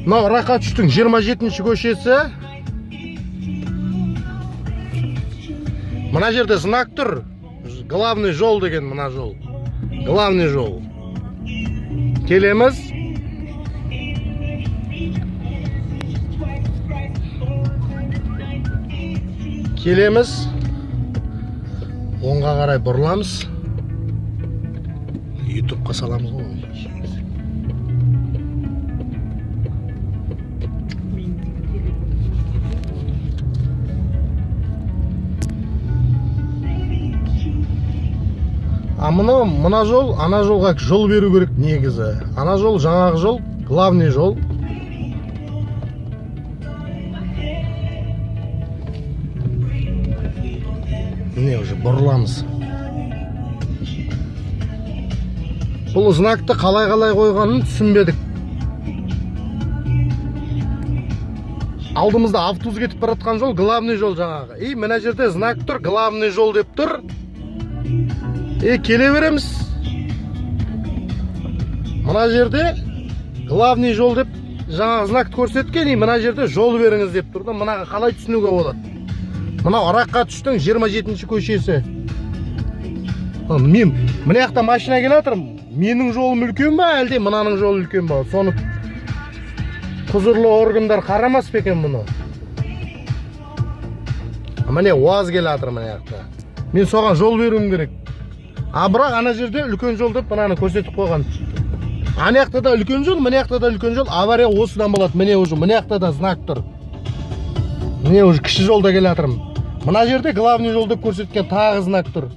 Мына Рақат-үштің 27-ші көшесі. Мына жерде знак тұр. Главный жол деген мына жол. Главный жол. Келеміз. Оңға қарай бұрыламыз. YouTube'қа саламыз ғой. Мына жол, ана жолға жол беру керек негізі. Ана жол, жаңағы жол, главный жол. Міне уже бұрыламыз. Бұл знакты қалай қойғанын түсінбедік. Алдымызда автобус кетіп баратқан жол, главный жол жаңағы. Мына жерде знак тұр, главный жол деп тұр. Келе береміз. Мына жерде главный жол деп жаңағы знакты көрсеткен, мына жерде жол беріңіз деп тұр да, мынаға қалай түсінуге болады? Мына Рақат-үштің 27-ші көшесі. Мен мына жақта машина келе жатырмын. Менің жолым үлкен ба, әлде мынаның жолы үлкен ба? Соны құзырлы органдар қарамас па екен мұны? Міне УАЗ келе жатыр мына жақта. Мен соған жол беруім керек. Бірақ ана жерде үлкен жол деп мынаны көрсетіп қойған. Ана жақта да үлкен жол, мына жақта да үлкен жол. Авария осыдан болады. Міне уже мына жақта да знак тұр. Міне уже кіші жолда келе жатырмын. Мына жерде главный жол деп көрсеткен тағы знак тұр.